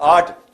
8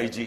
IG,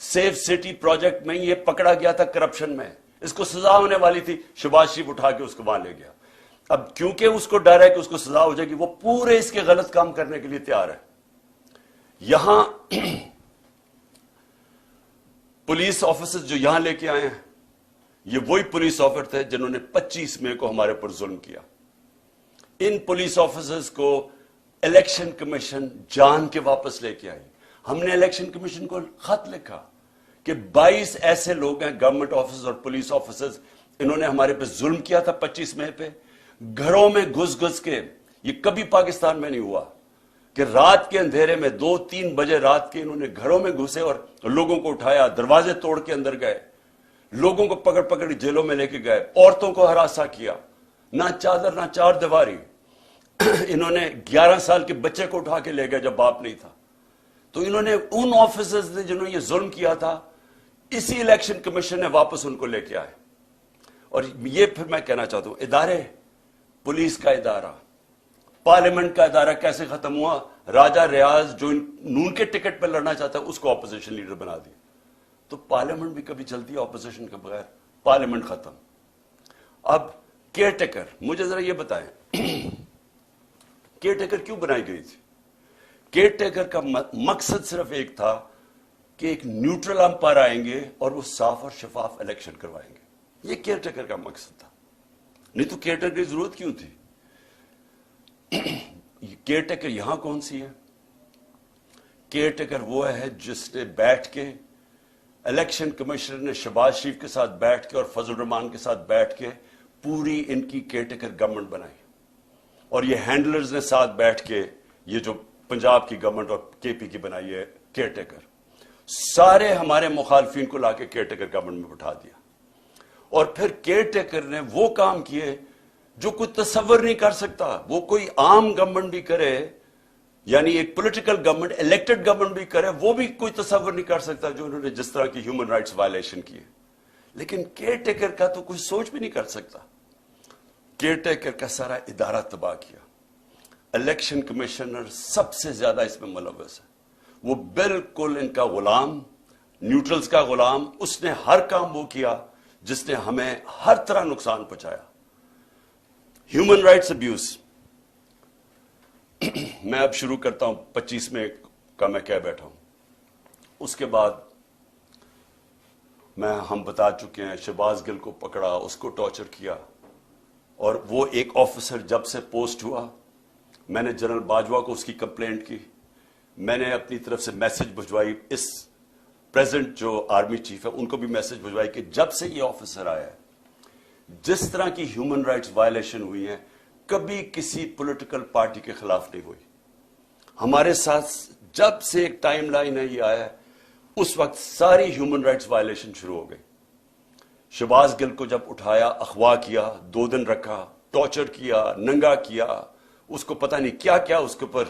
safe city project میں یہ پکڑا گیا تھا کرپشن میں, اس کو سزا ہونے والی تھی, شہباز شریف اٹھا کے اس کو وہاں لے گیا. اب کیونکہ اس کو ڈر ہے کہ اس کو سزا ہو جائے گی, وہ پورے اس کے غلط کام کرنے کے لیے تیار ہے. یہاں پولیس آفیسر جو یہاں لے کے آئے ہیں, یہ وہی پولیس آفیسر تھے جنہوں نے 25 مئی کو ہمارے پر ظلم کیا. ان پولیس آفیسرز کو الیکشن کمیشن جان کے واپس لے کے آئی. ہم نے الیکشن کمیشن کو خط لکھا کہ 22 ایسے لوگ ہیں, گورنمنٹ آفیسرز اور پولیس آفیسرز, انہوں نے ہمارے پہ ظلم کیا تھا 25 مئی پہ. گھروں میں گھس گھس کے, یہ کبھی پاکستان میں نہیں ہوا کہ رات کے اندھیرے میں 2-3 بجے رات کے انہوں نے گھروں میں گھسے اور لوگوں کو اٹھایا, دروازے توڑ کے اندر گئے, لوگوں کو پکڑ پکڑ جیلوں میں لے کے گئے, عورتوں کو ہراساں کیا, نہ چادر نہ چار دیواری. انہوں نے 11 سال کے بچے کو اٹھا کے لے گئے جب باپ نہیں تھا. تو انہوں نے ان آفیسرز نے جنہوں نے یہ ظلم کیا تھا, اسی الیکشن کمیشن نے واپس ان کو لے کے آئے. اور یہ پھر میں کہنا چاہتا ہوں, ادارے, پولیس کا ادارہ, پارلیمنٹ کا ادارہ کیسے ختم ہوا؟ راجہ ریاض جو نون کے ٹکٹ پہ لڑنا چاہتا ہے اس کو اپوزیشن لیڈر بنا دیا. تو پارلیمنٹ بھی کبھی چلتی ہے اپوزیشن کے بغیر؟ پارلیمنٹ ختم. اب کیئر ٹیکر, مجھے ذرا یہ بتائیں کیئر ٹیکر کیوں بنائی گئی تھی؟ کیئر ٹیکر کا مقصد صرف ایک تھا کہ ایک نیوٹرل امپائر آئیں گے اور وہ صاف اور شفاف الیکشن کروائیں گے. یہ کیئر ٹیکر کا مقصد تھا. نہیں تو کیئر ٹیکر کی ضرورت کیوں تھی؟ کیئر ٹیکر یہاں کون سی ہے؟ کیئر ٹیکر وہ ہے جس نے بیٹھ کے, الیکشن کمشنر نے شہباز شریف کے ساتھ بیٹھ کے اور فضل الرحمان کے ساتھ بیٹھ کے پوری ان کی کیئر ٹیکر گورنمنٹ بنائی. اور یہ ہینڈلرز نے ساتھ بیٹھ کے یہ جو پنجاب کی گورنمنٹ اور کے پی کی بنائی ہے کیئر ٹیکر, سارے ہمارے مخالفین کو لا کے کیئر ٹیکر گورنمنٹ میں بٹھا دیا. اور پھر کیئر ٹیکر نے وہ کام کیے جو کوئی تصور نہیں کر سکتا. وہ کوئی عام گورنمنٹ بھی کرے, یعنی ایک پولیٹیکل گورنمنٹ, الیکٹڈ گورنمنٹ بھی کرے, وہ بھی کوئی تصور نہیں کر سکتا جو انہوں نے جس طرح کی ہیومن رائٹس وائلیشن کی. لیکن کیئر ٹیکر کا تو کوئی سوچ بھی نہیں کر سکتا. کیئر ٹیکر کا سارا ادارہ تباہ کیا. الیکشن کمشنر سب سے زیادہ اس میں ملوث ہے. وہ بالکل ان کا غلام, نیوٹرلز کا غلام. اس نے ہر کام وہ کیا جس نے ہمیں ہر طرح نقصان پہنچایا. ہیومن رائٹس ابیوز, میں اب شروع کرتا ہوں 25 مئی کا میں کہہ بیٹھا ہوں. اس کے بعد ہم بتا چکے ہیں, شہباز گل کو پکڑا, اس کو ٹارچر کیا. اور وہ ایک آفیسر جب سے پوسٹ ہوا, میں نے جنرل باجوہ کو اس کی کمپلینٹ کی, میں نے اپنی طرف سے میسج بھجوائی, اس پریزنٹ جو آرمی چیف ہے ان کو بھی میسج بھجوائی کہ جب سے یہ آفیسر آیا ہے جس طرح کی ہیومن رائٹس وائلیشن ہوئی ہیں کبھی کسی پولیٹیکل پارٹی کے خلاف نہیں ہوئی. ہمارے ساتھ جب سے ایک ٹائم لائن ہے یہ آیا ہے, اس وقت ساری ہیومن رائٹس وائلیشن شروع ہو گئی. شہباز گل کو جب اٹھایا, اغوا کیا, 2 دن رکھا, ٹارچر کیا, ننگا کیا, اس کو پتہ نہیں کیا کیا اس کے اوپر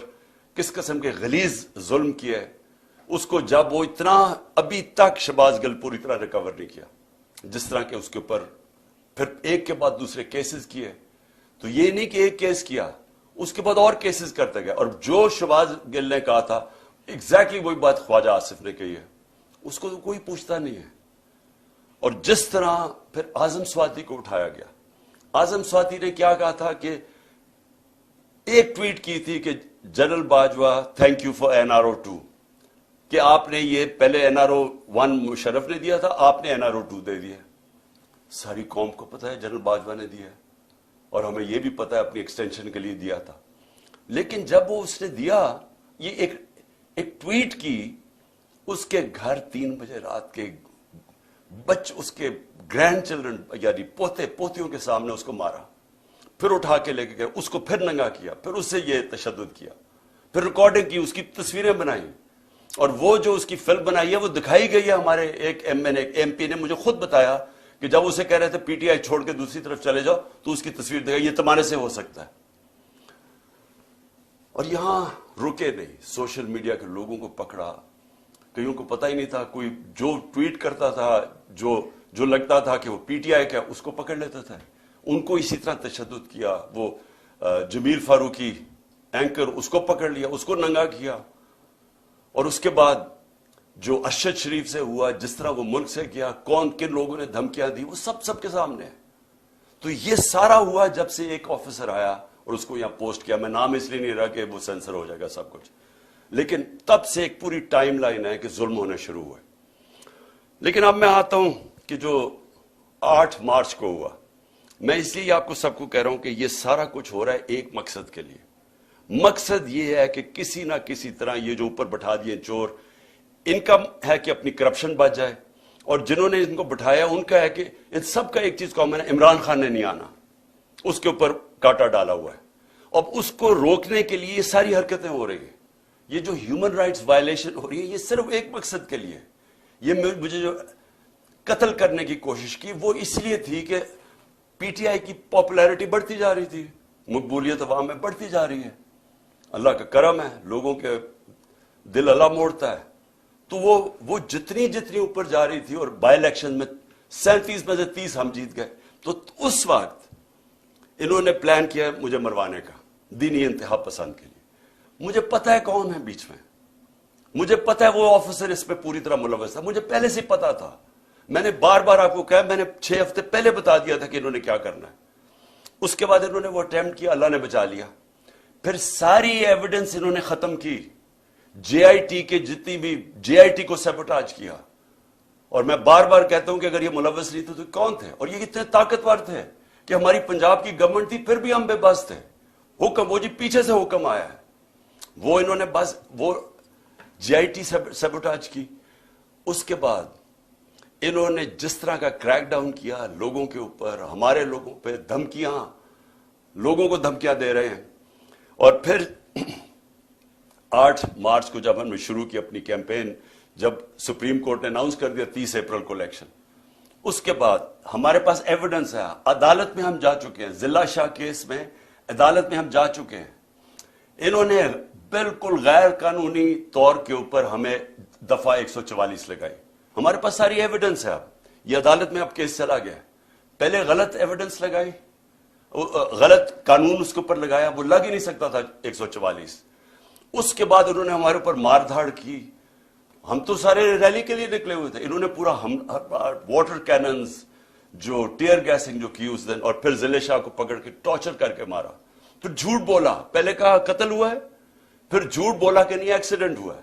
کس قسم کے غلیظ ظلم کیے. اس کو جب وہ اتنا, ابھی تک شہباز گل پوری طرح ریکور نہیں کیا, جس طرح کے اس کے اوپر پھر ایک کے بعد دوسرے کیسز کیے. تو یہ نہیں کہ ایک کیس کیا, اس کے بعد اور کیسز کرتے گئے. اور جو شہباز گل نے کہا تھا ایگزیکٹلی وہی بات خواجہ آصف نے کہی ہے, اس کو تو کوئی پوچھتا نہیں ہے. اور جس طرح پھر اعظم سواتی کو اٹھایا گیا, اعظم سواتی نے کیا کہا تھا کہ ایک ٹویٹ کی تھی کہ general Bajwa thank you for NRO2, کہ آپ نے یہ پہلے NRO1 مشرف نے دیا تھا, آپ نے NRO2 دے دیا. ساری قوم کو پتا ہے جنرل باجوہ نے دیا ہے, اور ہمیں یہ بھی پتا ہے اپنی ایکسٹینشن کے لیے دیا تھا. لیکن جب وہ اس نے دیا, یہ ایک ٹویٹ کی, اس کے گھر 3 بجے رات کے اس کے گرینڈ چلڈرن یعنی پوتے پوتیوں کے سامنے اس کو مارا, پھر اٹھا کے لے کے گئے, اس کو پھر ننگا کیا, پھر اس سے یہ تشدد کیا, پھر ریکارڈنگ کی, اس کی تصویریں بنائی. اور وہ جو اس کی فلم بنائی ہے وہ دکھائی گئی ہے. ہمارے ایک MP نے مجھے خود بتایا کہ جب اسے کہہ رہے تھے PTI چھوڑ کے دوسری طرف چلے جاؤ تو اس کی تصویر دکھائی, یہ تمہارے سے ہو سکتا ہے. اور یہاں رکے نہیں, سوشل میڈیا کے لوگوں کو پکڑا, کئیوں کو پتہ ہی نہیں تھا, کوئی جو ٹویٹ کرتا تھا, جو لگتا تھا کہ وہ PTI کا, اس کو پکڑ لیتا تھا. ان کو اسی طرح تشدد کیا. وہ جمیل فاروقی اینکر, اس کو پکڑ لیا, اس کو ننگا کیا. اور اس کے بعد جو ارشد شریف سے ہوا، جس طرح وہ ملک سے کیا، کون کن لوگوں نے دھمکیاں دی، وہ سب کے سامنے ہے. تو یہ سارا ہوا جب سے ایک آفیسر آیا اور اس کو یہاں پوسٹ کیا. میں نام اس لیے نہیں رہا کہ وہ سینسر ہو جائے گا سب کچھ، لیکن تب سے ایک پوری ٹائم لائن ہے کہ ظلم ہونے شروع ہوئے. لیکن اب میں آتا ہوں کہ جو 8 مارچ کو ہوا، میں اس لیے آپ کو سب کو کہہ رہا ہوں کہ یہ سارا کچھ ہو رہا ہے ایک مقصد کے لیے. مقصد یہ ہے کہ کسی نہ کسی طرح یہ جو اوپر بٹھا دیے چور، ان کا ہے کہ اپنی کرپشن بچ جائے، اور جنہوں نے ان کو بٹھایا ان کا ہے کہ ان سب کا ایک چیز کامن ہے، عمران خان نے نہیں آنا، اس کے اوپر کاٹا ڈالا ہوا ہے. اب اس کو روکنے کے لیے یہ ساری حرکتیں ہو رہی ہیں. یہ جو ہیومن رائٹس وائلیشن ہو رہی ہے، یہ صرف ایک مقصد کے لیے. یہ مجھے جو قتل کرنے کی کوشش کی وہ اس لیے تھی کہ پی ٹی آئی کی پاپولیرٹی بڑھتی جا رہی تھی، مقبولیت عوام میں بڑھتی جا رہی ہے. اللہ کا کرم ہے، لوگوں کے دل اللہ موڑتا ہے. تو وہ جتنی اوپر جا رہی تھی، اور بائی الیکشن میں 37 میں سے 30 ہم جیت گئے. تو اس وقت انہوں نے پلان کیا مجھے مروانے کا، دینی انتہا پسند کے لیے. مجھے پتا ہے کون ہے بیچ میں، مجھے پتا ہے وہ آفیسر اس پہ پوری طرح ملوث تھا، مجھے پہلے سے پتا تھا. میں نے بار بار آپ کو کہا، میں نے 6 ہفتے پہلے بتا دیا تھا کہ انہوں نے کیا کرنا ہے. اس کے بعد انہوں نے وہ اٹیمپٹ کیا، اللہ نے بچا لیا. پھر ساری ایویڈنس انہوں نے ختم کی، جے آئی ٹی کے جتنی بھی جے آئی ٹی کو سیبوٹاج کیا. اور میں بار بار کہتا ہوں کہ اگر یہ ملوث نہیں تھے تو کون تھے؟ اور یہ اتنے طاقتور تھے کہ ہماری پنجاب کی گورنمنٹ تھی، پھر بھی ہم بے بس تھے. حکم وہ جی پیچھے سے حکم آیا ہے، وہ انہوں نے بس وہ جے آئی ٹی سیبوٹاج کی. اس کے بعد انہوں نے جس طرح کا کریک ڈاؤن کیا لوگوں کے اوپر، ہمارے لوگوں پہ دھمکیاں، لوگوں کو دھمکیاں دے رہے ہیں. اور پھر 8 مارچ کو جب ہم نے شروع کی اپنی کیمپین، جب سپریم کورٹ نے اناؤنس کر دیا 30 اپریل کو الیکشن، اس کے بعد ہمارے پاس ایویڈنس ہے. عدالت میں ہم جا چکے ہیں، ضلع شاہ کیس میں عدالت میں ہم جا چکے ہیں. انہوں نے بالکل غیر قانونی طور کے اوپر ہمیں دفعہ 144 لگائی. ہمارے پاس ساری ایویڈنس ہے. اب یہ عدالت میں اب کیس چلا گیا. پہلے غلط ایویڈنس لگائی، غلط قانون اس کے اوپر لگایا، وہ لگ ہی نہیں سکتا تھا 144. اس کے بعد انہوں نے ہمارے اوپر مار دھاڑ کی. ہم تو سارے ریلی کے لیے نکلے ہوئے تھے، انہوں نے پورا واٹر کیننز، جو ٹیئر گیسنگ جو کی اس دن، اور پھر ضلع شاہ کو پکڑ کے ٹارچر کر کے مارا. پھر جھوٹ بولا، پہلے کہا قتل ہوا ہے، پھر جھوٹ بولا کہ نہیں ایکسیڈنٹ ہوا ہے.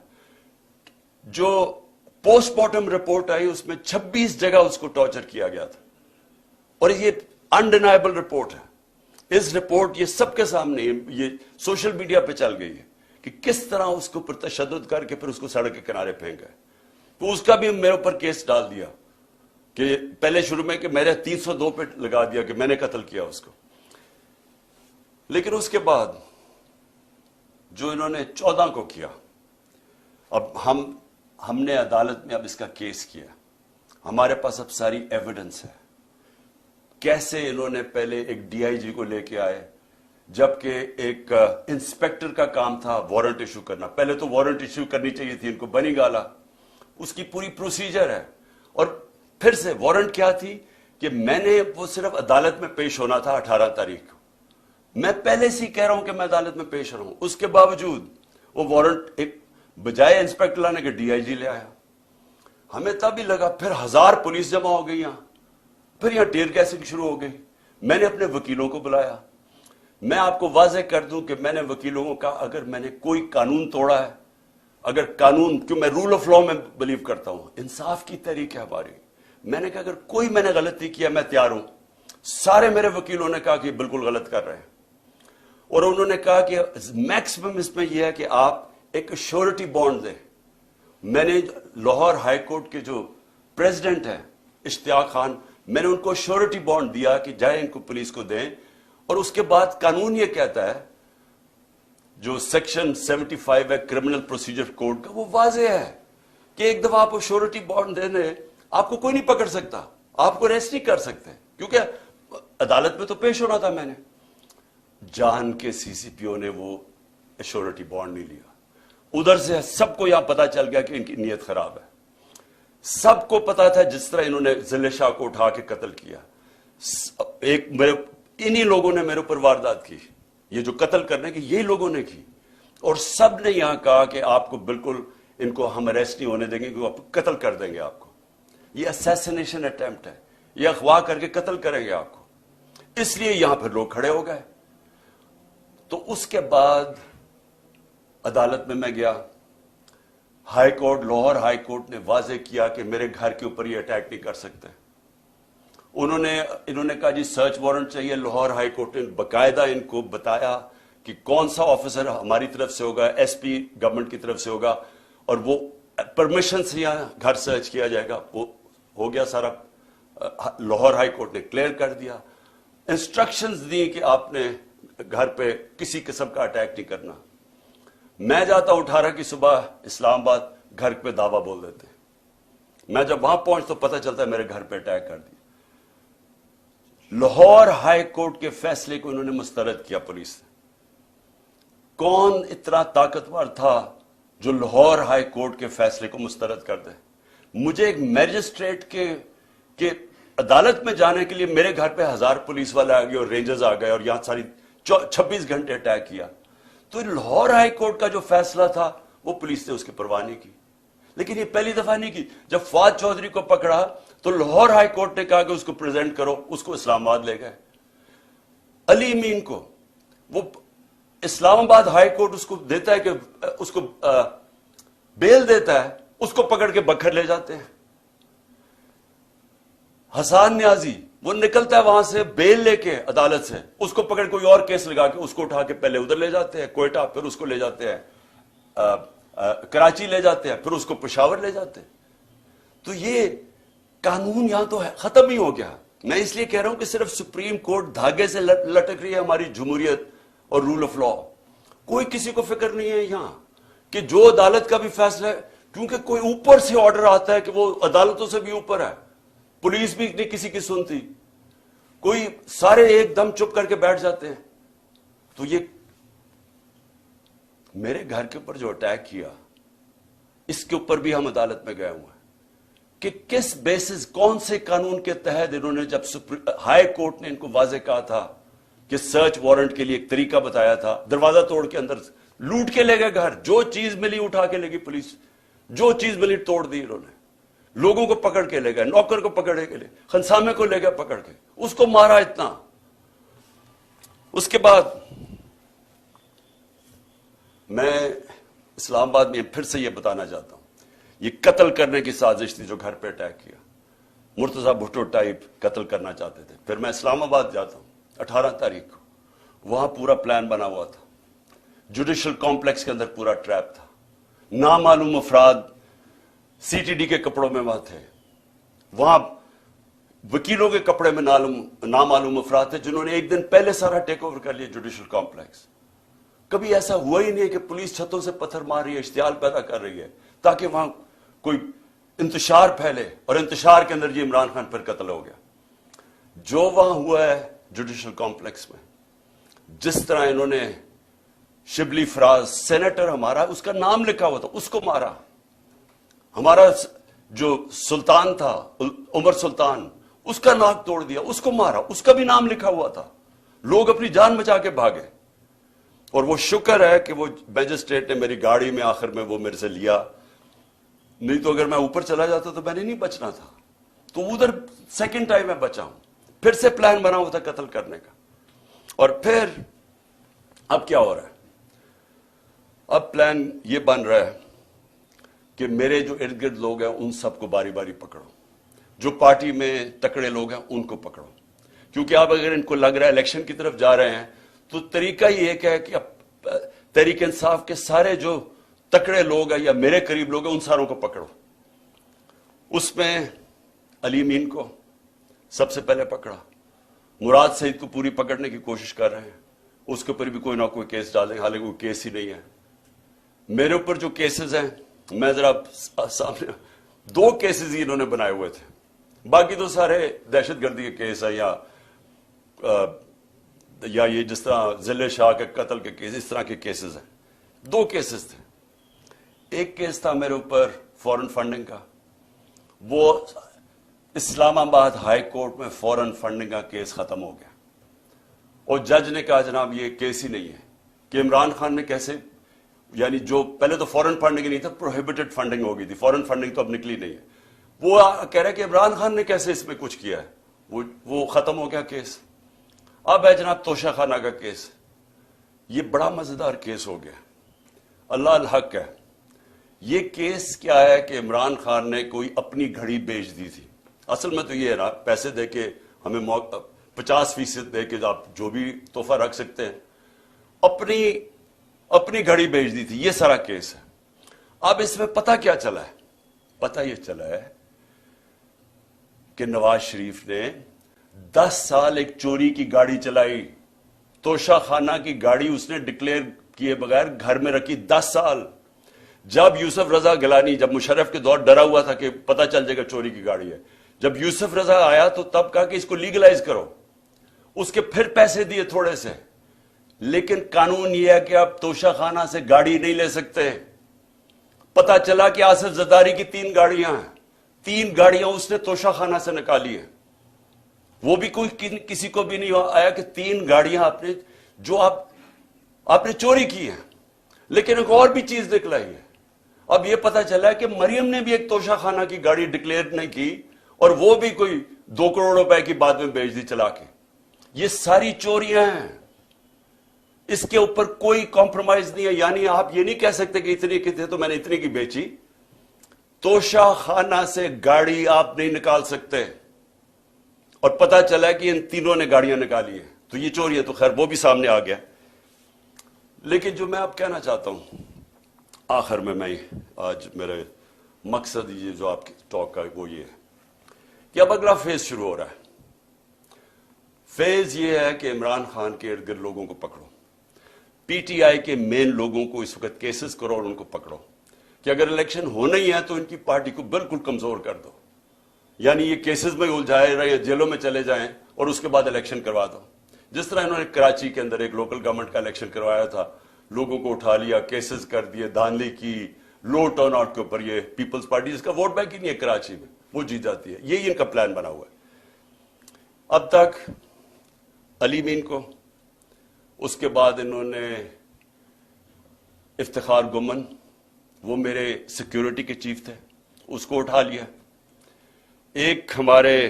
جو پوسٹ مارٹم رپورٹ آئی اس میں 26 جگہ اس کو ٹارچر کیا گیا تھا، اور یہ انڈینائبل رپورٹ ہے. اس رپورٹ یہ سب کے سامنے، یہ سوشل میڈیا پہ چل گئی ہے کہ کس طرح اس کو پر تشدد کر کے پھر اس کو سڑک کے کنارے پھینک گئے. تو اس کا بھی میرے اوپر کیس ڈال دیا کہ پہلے شروع میں کہ میرے 302 پہ لگا دیا کہ میں نے قتل کیا اس کو. لیکن اس کے بعد جو انہوں نے 14 کو کیا، اب ہم نے عدالت میں اب اس کا کیس کیا. ہمارے پاس اب ساری ایویڈنس ہے. کیسے انہوں نے پہلے ایک ڈی آئی جی کو لے کے آئے، جبکہ ایک انسپیکٹر کا کام تھا وارنٹ ایشو کرنا. پہلے تو وارنٹ ایشو کرنی چاہیے تھی ان کو، بنی گالا اس کی پوری پروسیجر ہے. اور پھر سے وارنٹ کیا تھی کہ میں نے وہ صرف عدالت میں پیش ہونا تھا 18 تاریخ کو. میں پہلے سے کہہ رہا ہوں کہ میں عدالت میں پیش رہا ہوں، اس کے باوجود وہ وارنٹ ایک بجائے انسپیکٹر لانے کے ڈی آئی جی لے آیا. ہمیں تب ہی لگا، پھر 1000 پولیس جمع ہو گئی یہاں، پھر یہاں ٹیئر گیسنگ شروع ہو گئی. میں نے اپنے وکیلوں کو بلایا. میں آپ کو واضح کر دوں کہ میں نے وکیلوں کو کہا اگر میں نے کوئی قانون توڑا ہے، اگر قانون، کیوں میں رول آف لا میں بلیو کرتا ہوں، انصاف کی تحریک ہے ہماری، میں نے کہا اگر کوئی میں نے غلطی کیا میں تیار ہوں. سارے میرے وکیلوں نے کہا کہ بالکل غلط کر رہے ہیں، اور انہوں نے کہا کہ میکسیمم اس میں یہ ہے کہ آپ ایک شیورٹی بانڈ دیں. میں نے لاہور ہائی کورٹ کے جو پریزیڈنٹ ہیں اشتیاق خان، میں نے ان کو شیورٹی بانڈ دیا کہ جائیں ان کو پولیس کو دیں. اور اس کے بعد قانون یہ کہتا ہے، جو سیکشن 75 ہے کرمنل پروسیجر کوڈ کا، وہ واضح ہے کہ ایک دفعہ آپ کو شیورٹی بانڈ دینے، آپ کو کوئی نہیں پکڑ سکتا، آپ کو ریسٹ نہیں کر سکتے، کیونکہ عدالت میں تو پیش ہونا تھا. میں نے جان کے سی سی پی او نے وہ شیورٹی بانڈ نہیں لیا. ادھر سے سب کو یہاں پتا چل گیا کہ ان کی نیت خراب ہے. سب کو پتا تھا جس طرح انہوں نے ضلع شاہ کو اٹھا کے قتل کیا. ایک انہی لوگوں نے میرے اوپر واردات کی، یہ جو قتل کرنے کی یہی لوگوں نے کی. اور سب نے یہاں کہا کہ آپ کو بالکل ان کو ہم اریسٹ نہیں ہونے دیں گے کیونکہ قتل کر دیں گے آپ کو. یہ اسیسینیشن اٹیمپٹ ہے, یہ اغوا کر کے قتل کریں گے آپ کو. اس لیے یہاں پھر لوگ کھڑے ہو گئے. تو اس کے بعد عدالت میں گیا. High court, Lahore high court نے واضح کیا کہ میرے گھر کے اوپر یہ اٹیک نہیں کر سکتے. انہوں نے کہا جی سرچ وارنٹ چاہیے. لاہور ہائی کورٹ نے باقاعدہ ان کو بتایا کہ کون سا آفیسر ہماری طرف سے ہوگا, ایس پی گورنمنٹ کی طرف سے ہوگا, اور وہ پرمیشن سے یہاں گھر سرچ کیا جائے گا. وہ ہو گیا سارا. لاہور ہائی کورٹ نے کلیئر کر دیا, انسٹرکشنز دی کہ آپ نے گھر پہ کسی قسم کا اٹیک نہیں کرنا. میں جاتا ہوں 18 کی صبح اسلام آباد, گھر پہ دعویٰ بول دیتے ہیں. میں جب وہاں پہنچ تو پتہ چلتا ہے میرے گھر پہ اٹیک کر دیا. لاہور ہائی کورٹ کے فیصلے کو انہوں نے مسترد کیا پولیس نے. کون اتنا طاقتور تھا جو لاہور ہائی کورٹ کے فیصلے کو مسترد کر دے؟ مجھے ایک میجسٹریٹ کے عدالت میں جانے کے لیے میرے گھر پہ 1000 پولیس والے آ گئے اور رینجرز آ گئے اور یہاں ساری 26 گھنٹے اٹیک کیا. تو لاہور ہائی کورٹ کا جو فیصلہ تھا وہ پولیس نے اس کی پرواہ نہیں کی. لیکن یہ پہلی دفعہ نہیں کی. جب فواد چودھری کو پکڑا تو لاہور ہائی کورٹ نے کہا کہ اس کو پریزنٹ کرو. اس کو اسلام آباد لے گئے. علی امین کو وہ اسلام آباد ہائی کورٹ اس کو دیتا ہے کہ اس کو بیل دیتا ہے, اس کو پکڑ کے بکھر لے جاتے ہیں. حسان نیازی وہ نکلتا ہے وہاں سے بیل لے کے عدالت سے, اس کو پکڑ کوئی اور کیس لگا کے اس کو اٹھا کے پہلے ادھر لے جاتے ہیں کوئٹہ, پھر اس کو لے جاتے ہیں کراچی لے جاتے ہیں, پھر اس کو پشاور لے جاتے ہیں. تو یہ قانون یہاں تو ختم ہی ہو گیا. میں اس لیے کہہ رہا ہوں کہ صرف سپریم کورٹ دھاگے سے لٹک رہی ہے ہماری جمہوریت اور رول آف لا. کوئی کسی کو فکر نہیں ہے یہاں کہ جو عدالت کا بھی فیصلہ ہے, کیونکہ کوئی اوپر سے آرڈر آتا ہے کہ وہ عدالتوں سے بھی اوپر ہے. پولیس بھی نہیں کسی کی سنتی, کوئی سارے ایک دم چپ کر کے بیٹھ جاتے ہیں. تو یہ میرے گھر کے اوپر جو اٹیک کیا, اس کے اوپر بھی ہم عدالت میں گئے ہوئے ہیں کہ کس بیسس, کون سے قانون کے تحت انہوں نے, جب ہائی کورٹ نے ان کو واضح کہا تھا کہ سرچ وارنٹ کے لیے ایک طریقہ بتایا تھا, دروازہ توڑ کے اندر لوٹ کے لے گئے گھر, جو چیز ملی اٹھا کے لے گئی پولیس, جو چیز ملی توڑ دی انہوں نے. لوگوں کو پکڑ کے لے گئے, نوکر کو پکڑ کے لے, خنسامے کو لے گئے پکڑ کے, اس کو مارا اتنا. اس کے بعد میں اسلام آباد میں پھر سے یہ بتانا چاہتا ہوں, یہ قتل کرنے کی سازش تھی جو گھر پہ اٹیک کیا. مرتضی بھٹو ٹائپ قتل کرنا چاہتے تھے. پھر میں اسلام آباد جاتا ہوں 18 تاریخ کو, وہاں پورا پلان بنا ہوا تھا. جوڈیشل کمپلیکس کے اندر پورا ٹریپ تھا. نامعلوم افراد سی ٹی ڈی کے کپڑوں میں وہاں تھے, وہاں وکیلوں کے کپڑے میں نامعلوم افراد تھے جنہوں نے ایک دن پہلے سارا ٹیک اوور کر لیا جوڈیشل کمپلیکس. کبھی ایسا ہوا ہی نہیں کہ پولیس چھتوں سے پتھر مار رہی ہے, اشتعال پیدا کر رہی ہے تاکہ وہاں کوئی انتشار پھیلے, اور انتشار کے اندر یہ عمران خان پر قتل ہو گیا. جو وہاں ہوا ہے جوڈیشل کمپلیکس میں, جس طرح انہوں نے شبلی فراز, سینیٹر ہمارا, اس کا نام لکھا ہوا تھا, اس کو مارا. ہمارا جو سلطان تھا عمر سلطان, اس کا ناک توڑ دیا, اس کو مارا, اس کا بھی نام لکھا ہوا تھا. لوگ اپنی جان بچا کے بھاگے. اور وہ شکر ہے کہ وہ میجسٹریٹ نے میری گاڑی میں آخر میں وہ میرے سے لیا, نہیں تو اگر میں اوپر چلا جاتا تو میں نے نہیں بچنا تھا. تو ادھر سیکنڈ ٹائم میں بچا ہوں. پھر سے پلان بنا ہوا تھا قتل کرنے کا. اور پھر اب کیا ہو رہا ہے؟ اب پلان یہ بن رہا ہے کہ میرے جو ارد گرد لوگ ہیں ان سب کو باری باری پکڑو, جو پارٹی میں تکڑے لوگ ہیں ان کو پکڑو. کیونکہ اب اگر ان کو لگ رہا ہے الیکشن کی طرف جا رہے ہیں تو طریقہ یہ ایک ہے کہ اب تحریک انصاف کے سارے جو تکڑے لوگ ہیں یا میرے قریب لوگ ہیں ان ساروں کو پکڑو. اس میں علی امین کو سب سے پہلے پکڑا, مراد سعید کو پوری پکڑنے کی کوشش کر رہے ہیں, اس کے اوپر بھی کوئی نہ کوئی کیس ڈالیں, حالانکہ کوئی کیس ہی نہیں ہے. میرے اوپر جو کیسز ہیں, میں ذرا سامنے 2 کیسز ہی انہوں نے بنائے ہوئے تھے, باقی تو سارے دہشت گردی کے کیس ہیں یا یہ جس طرح ذل شاہ کے قتل کے کیس, اس طرح کے کیسز ہیں. 2 کیسز تھے. ایک کیس تھا میرے اوپر فورن فنڈنگ کا, وہ اسلام آباد ہائی کورٹ میں فورن فنڈنگ کا کیس ختم ہو گیا, اور جج نے کہا جناب یہ کیس ہی نہیں ہے کہ عمران خان نے کیسے یعنی جو پہلے تو فورن فنڈنگ نہیں تھا, پروہیبٹڈ فنڈنگ ہو گئی تھی, فورن فنڈنگ تو اب نکلی نہیں ہے. وہ کہہ رہا ہے کہ عمران خان نے کیسے اس میں کچھ کیا ہے, وہ ختم ہو گیا کیس. اب ہے جناب توشہ خانہ کا کیس. یہ بڑا مزیدار کیس ہو گیا, اللہ الحق ہے. یہ کیس کیا ہے کہ عمران خان نے کوئی اپنی گھڑی بیچ دی تھی. اصل میں تو یہ ہے نا, پیسے دے کے ہمیں 50% دے کے آپ جو بھی تحفہ رکھ سکتے ہیں, اپنی گھڑی بیچ دی تھی. یہ سارا کیس ہے. اب اس میں پتہ کیا چلا ہے؟ پتہ یہ چلا ہے کہ نواز شریف نے 10 سال ایک چوری کی گاڑی چلائی. توشہ خانہ کی گاڑی اس نے ڈکلیئر کیے بغیر گھر میں رکھی 10 سال. جب یوسف رضا گیلانی, جب مشرف کے دور ڈرا ہوا تھا کہ پتہ چل جائے گا چوری کی گاڑی ہے, جب یوسف رضا آیا تو تب کہا کہ اس کو لیگلائز کرو. اس کے پھر پیسے دیے تھوڑے سے, لیکن قانون یہ ہے کہ آپ توشہ خانہ سے گاڑی نہیں لے سکتے. پتا چلا کہ آصف زرداری کی 3 گاڑیاں ہیں, 3 گاڑیاں اس نے توشہ خانہ سے نکالی ہیں. وہ بھی کوئی کسی کو بھی نہیں آیا کہ 3 گاڑیاں آپ نے چوری کی ہیں. لیکن ایک اور بھی چیز نکلائی ہے. اب یہ پتا چلا ہے کہ مریم نے بھی ایک توشہ خانہ کی گاڑی ڈکلیئر نہیں کی, اور وہ بھی کوئی 2 کروڑ روپے کی بعد میں بیچ دی چلا کے. یہ ساری چوریاں ہیں, اس کے اوپر کوئی کمپرومائز نہیں ہے. یعنی آپ یہ نہیں کہہ سکتے کہ اتنی کی تھے تو میں نے اتنی کی بیچی. توشہ خانہ سے گاڑی آپ نہیں نکال سکتے, اور پتا چلا کہ ان تینوں نے گاڑیاں نکالی ہیں. تو یہ چوری ہے, تو خیر وہ بھی سامنے آ گیا. لیکن جو میں اب کہنا چاہتا ہوں آخر میں آج میرا مقصد یہ جو آپ کی ٹاک کا وہ یہ ہے کہ اب اگلا فیز شروع ہو رہا ہے. فیز یہ ہے کہ عمران خان کے ارد گرد لوگوں کو پکڑو, پی ٹی آئی کے مین لوگوں کو اس وقت کیسز کرو اور ان کو پکڑو کہ اگر الیکشن ہونا ہی ہے تو ان کی پارٹی کو بالکل کمزور کر دو. یعنی یہ کیسز میں الجھائے رہے, جیلوں میں چلے جائیں اور اس کے بعد الیکشن کروا دو. جس طرح انہوں نے کراچی کے اندر ایک لوکل گورنمنٹ کا الیکشن کروایا تھا, لوگوں کو اٹھا لیا, کیسز کر دیے, دھاندلی کی, لو ٹرن آؤٹ کے اوپر. یہ پیپلز پارٹی جس کا ووٹ بینک ہی نہیں ہے کراچی میں, وہ جیت جاتی ہے. یہی ان کا پلان بنا ہوا ہے. اب تک علی مین کو, اس کے بعد انہوں نے افتخار گمن, وہ میرے سیکیورٹی کے چیف تھے, اس کو اٹھا لیا. ایک ہمارے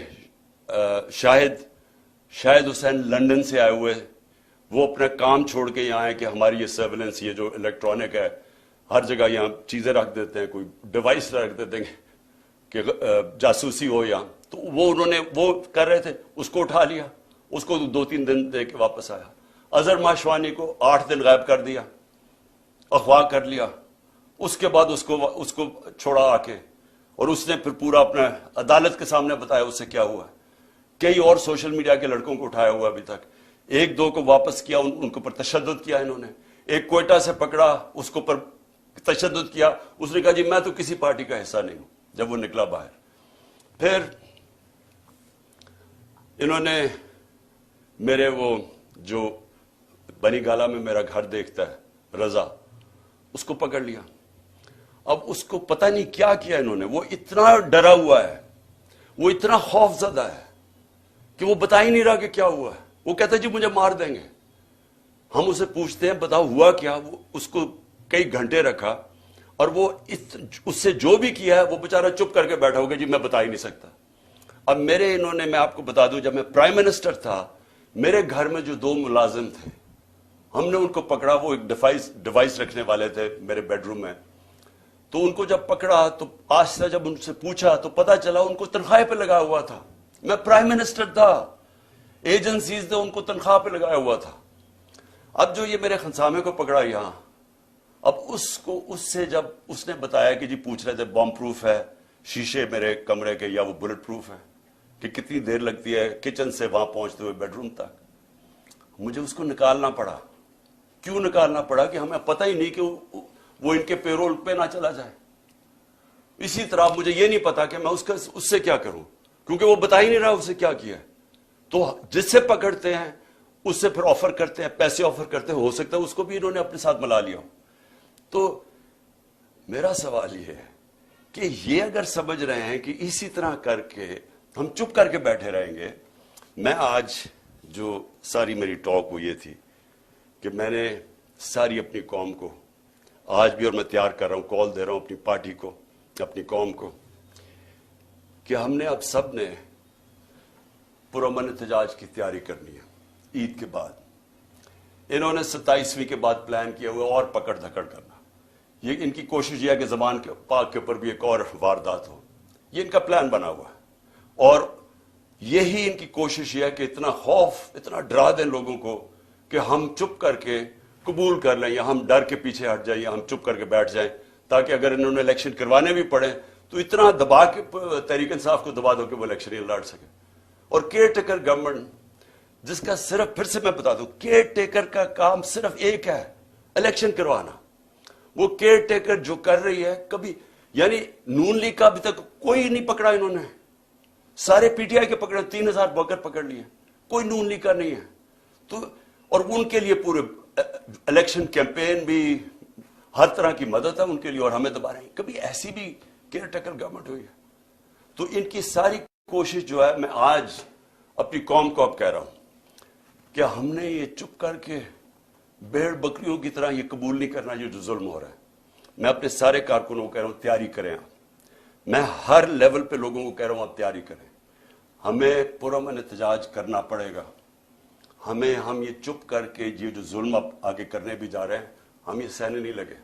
شاہد حسین لندن سے آئے ہوئے, وہ اپنا کام چھوڑ کے یہاں آئے کہ ہماری یہ سرویلنس, یہ جو الیکٹرانک ہے, ہر جگہ یہاں چیزیں رکھ دیتے ہیں, کوئی ڈیوائس رکھ دیتے ہیں کہ جاسوسی ہو یہاں. تو وہ انہوں نے وہ کر رہے تھے, اس کو اٹھا لیا. اس کو 2-3 دن دے کے واپس آیا. اظہر ماشوانی کو 8 دن غائب کر دیا, اغوا کر لیا. اس کے بعد اس کو چھوڑا آ کے, اور اس نے پھر پورا اپنا عدالت کے سامنے بتایا اس سے کیا ہوا. کئی اور سوشل میڈیا کے لڑکوں کو اٹھایا ہوا ابھی تک, 1-2 کو واپس کیا, ان کے اوپر تشدد کیا انہوں نے. ایک کوئٹہ سے پکڑا, اس کے اوپر تشدد کیا. اس نے کہا جی میں تو کسی پارٹی کا حصہ نہیں ہوں, جب وہ نکلا باہر. پھر انہوں نے میرے وہ جو بنی گالا میں میرا گھر دیکھتا ہے رضا, اس کو پکڑ لیا. اب اس کو پتہ نہیں کیا کیا انہوں نے. وہ اتنا ڈرا ہوا ہے, وہ اتنا خوف زدہ ہے کہ وہ بتا ہی نہیں رہا کہ کیا ہوا ہے. وہ کہتا ہے جی مجھے مار دیں گے. ہم اسے پوچھتے ہیں بتاؤ ہوا کیا. وہ اس کو کئی گھنٹے رکھا, اور وہ اس سے جو بھی کیا ہے وہ بیچارہ چپ کر کے بیٹھا ہوگا جی میں بتا ہی نہیں سکتا. اب میں آپ کو بتا دوں, جب میں پرائم منسٹر تھا, میرے گھر میں جو 2 ملازم تھے, ہم نے ان کو پکڑا. وہ ایک ڈیوائس رکھنے والے تھے میرے بیڈ روم میں. تو ان کو جب پکڑا تو آہستہ جب ان سے پوچھا تو پتا چلا ان کو تنخواہ پہ لگا ہوا تھا. میں پرائم منسٹر تھا, ایجنسیز نے ان کو تنخواہ پہ لگایا ہوا تھا. اب جو یہ میرے خنسامے کو پکڑا یہاں, اب اس سے جب اس نے بتایا کہ جی پوچھ رہے تھے بام پروف ہے شیشے میرے کمرے کے یا وہ بلٹ پروف ہے, کہ کتنی دیر لگتی ہے کچن سے وہاں پہنچتے ہوئے بیڈ روم تک. مجھے اس کو نکالنا پڑا. کیوں نکالنا پڑا؟ کہ ہمیں پتہ ہی نہیں کہ وہ ان کے پیرول پہ نہ چلا جائے. اسی طرح مجھے یہ نہیں پتا کہ میں اس سے کیا کروں, کیونکہ وہ بتا ہی نہیں رہا اسے کیا کیا ہے. تو جس سے پکڑتے ہیں اس سے پھر آفر کرتے ہیں, پیسے آفر کرتے ہیں, ہو سکتا ہے اس کو بھی انہوں نے اپنے ساتھ ملا لیا. تو میرا سوال یہ ہے کہ یہ اگر سمجھ رہے ہیں کہ اسی طرح کر کے ہم چپ کر کے بیٹھے رہیں گے. میں آج جو ساری میری ٹاک وہ یہ تھی کہ میں نے ساری اپنی قوم کو آج بھی، اور میں تیار کر رہا ہوں، کال دے رہا ہوں اپنی پارٹی کو، اپنی قوم کو، کہ ہم نے اب سب نے پرامن احتجاج کی تیاری کرنی ہے عید کے بعد۔ انہوں نے 27ویں کے بعد پلان کیا ہوا اور پکڑ دھکڑ کرنا، یہ ان کی کوشش یہ ہے کہ زبان کے پاک کے اوپر بھی ایک اور واردات ہو، یہ ان کا پلان بنا ہوا ہے، اور یہی ان کی کوشش یہ ہے کہ اتنا خوف، اتنا ڈرا دیں لوگوں کو کہ ہم چپ کر کے قبول کر لیں، یا ہم ڈر کے پیچھے ہٹ جائیں، یا ہم چپ کر کے بیٹھ جائیں، تاکہ اگر انہوں نے الیکشن کروانے بھی پڑے تو اتنا دبا کے تحریک انصاف کو دبا دو کہ وہ الیکشن ہی لڑ سکے۔ اور کیئر ٹیکر گورنمنٹ، جس کا صرف، پھر سے میں بتا دوں، کیئر ٹیکر کا کام صرف ایک ہے، الیکشن کروانا۔ وہ کیئر ٹیکر جو کر رہی ہے، کبھی یعنی نون لیگ کا ابھی تک کوئی نہیں پکڑا انہوں نے، سارے پی ٹی آئی کے پکڑے، 3000 بوکر پکڑ لیے، کوئی نون لیگ کا نہیں ہے۔ تو اور ان کے لیے پورے الیکشن کیمپین بھی، ہر طرح کی مدد ہے ان کے لیے، اور ہمیں دبا رہے ہیں۔ کبھی ایسی بھی کیئر ٹیکر گورنمنٹ ہوئی ہے؟ تو ان کی ساری کوشش جو ہے، میں آج اپنی قوم کو اب کہہ رہا ہوں کہ ہم نے یہ چپ کر کے بھیڑ بکریوں کی طرح یہ قبول نہیں کرنا یہ جو ظلم ہو رہا ہے۔ میں اپنے سارے کارکنوں کو کہہ رہا ہوں تیاری کریں آپ، میں ہر لیول پہ لوگوں کو کہہ رہا ہوں آپ تیاری کریں، ہمیں پرامن احتجاج کرنا پڑے گا، ہم یہ چپ کر کے یہ جو ظلم اب آگے کرنے بھی جا رہے ہیں ہم یہ سہنے نہیں لگے۔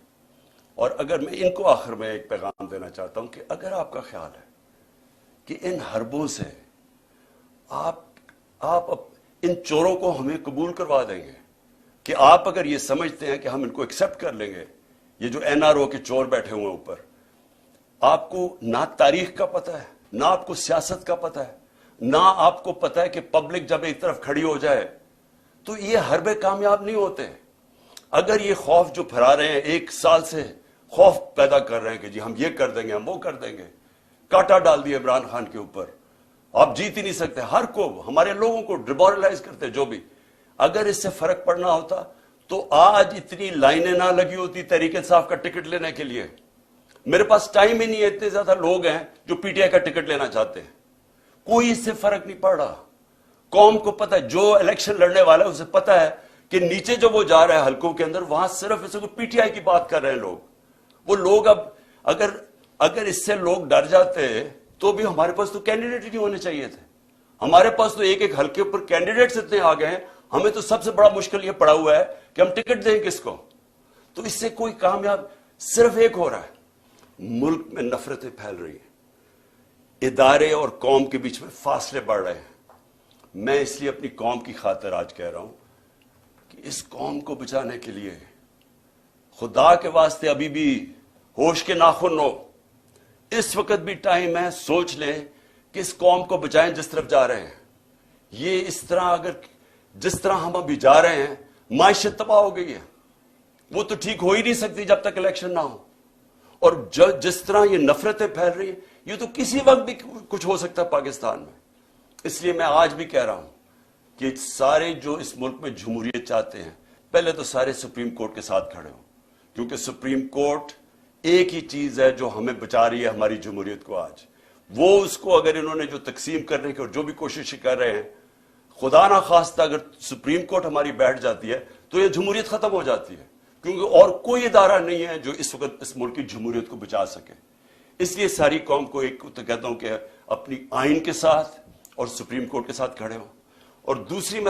اور اگر میں ان کو آخر میں ایک پیغام دینا چاہتا ہوں کہ اگر آپ کا خیال ہے کہ ان حربوں سے آپ ان چوروں کو ہمیں قبول کروا دیں گے، کہ آپ اگر یہ سمجھتے ہیں کہ ہم ان کو ایکسپٹ کر لیں گے، یہ جو این آر او کے چور بیٹھے ہوئے ہیں اوپر، آپ کو نہ تاریخ کا پتہ ہے، نہ آپ کو سیاست کا پتہ ہے، نہ آپ کو پتہ ہے کہ پبلک جب ایک طرف کھڑی ہو جائے تو یہ حربے کامیاب نہیں ہوتے۔ اگر یہ خوف جو پھیلا رہے ہیں، 1 سال سے خوف پیدا کر رہے ہیں کہ جی ہم یہ کر دیں گے، ہم وہ کر دیں گے، کاٹا ڈال دیا عمران خان کے اوپر، آپ جیت ہی نہیں سکتے، ہر کو، ہمارے لوگوں کو ڈیمورلائز کرتے، جو بھی۔ اگر اس سے فرق پڑنا ہوتا تو آج اتنی لائنیں نہ لگی ہوتی تحریک انصاف کا ٹکٹ لینے کے لیے۔ میرے پاس ٹائم ہی نہیں ہے، اتنے زیادہ لوگ ہیں جو پی ٹی آئی کا ٹکٹ لینا چاہتے ہیں، کوئی اس سے فرق نہیں پڑ رہا۔ قوم کو پتہ ہے، جو الیکشن لڑنے والا ہے اسے پتہ ہے کہ نیچے جو وہ جا رہا ہے حلقوں کے اندر، وہاں صرف اسے پی ٹی آئی کی بات کر رہے ہیں لوگ۔ وہ لوگ اب اگر اس سے لوگ ڈر جاتے تو بھی ہمارے پاس تو کینڈیڈیٹ ہی نہیں ہونے چاہیے تھے۔ ہمارے پاس تو ایک حلقے پر کینڈیڈیٹس اتنے آ گئے ہیں، ہمیں تو سب سے بڑا مشکل یہ پڑا ہوا ہے کہ ہم ٹکٹ دیں کس کو۔ تو اس سے کوئی کامیاب صرف ایک ہو رہا ہے، ملک میں نفرتیں پھیل رہی ہیں، ادارے اور قوم کے بیچ میں فاصلے بڑھ رہے ہیں۔ میں اس لیے اپنی قوم کی خاطر آج کہہ رہا ہوں کہ اس قوم کو بچانے کے لیے خدا کے واسطے ابھی بھی ہوش کے ناخن ہو، اس وقت بھی ٹائم ہے، سوچ لیں کہ اس قوم کو بچائیں جس طرف جا رہے ہیں۔ یہ اس طرح جس طرح ہم ابھی جا رہے ہیں، معیشت تباہ ہو گئی ہے، وہ تو ٹھیک ہو ہی نہیں سکتی جب تک الیکشن نہ ہو۔ اور جس طرح یہ نفرتیں پھیل رہی ہیں، یہ تو کسی وقت بھی کچھ ہو سکتا ہے پاکستان میں۔ اس لیے میں آج بھی کہہ رہا ہوں کہ سارے جو اس ملک میں جمہوریت چاہتے ہیں، پہلے تو سارے سپریم کورٹ کے ساتھ کھڑے ہوں، کیونکہ سپریم کورٹ ایک ہی چیز ہے جو ہمیں بچا رہی ہے ہماری جمہوریت کو آج۔ وہ اس کو اگر انہوں نے جو تقسیم کرنے کی اور جو بھی کوشش کر رہے ہیں، خدا نہ خواستہ اگر سپریم کورٹ ہماری بیٹھ جاتی ہے تو یہ جمہوریت ختم ہو جاتی ہے، کیونکہ اور کوئی ادارہ نہیں ہے جو اس وقت اس ملک کی جمہوریت کو بچا سکے۔ اس لیے ساری قوم کو ایک تو کہتا ہوں کہ اپنی آئین کے ساتھ اور سپریم کورٹ کے ساتھ کھڑے ہوں، اور دوسری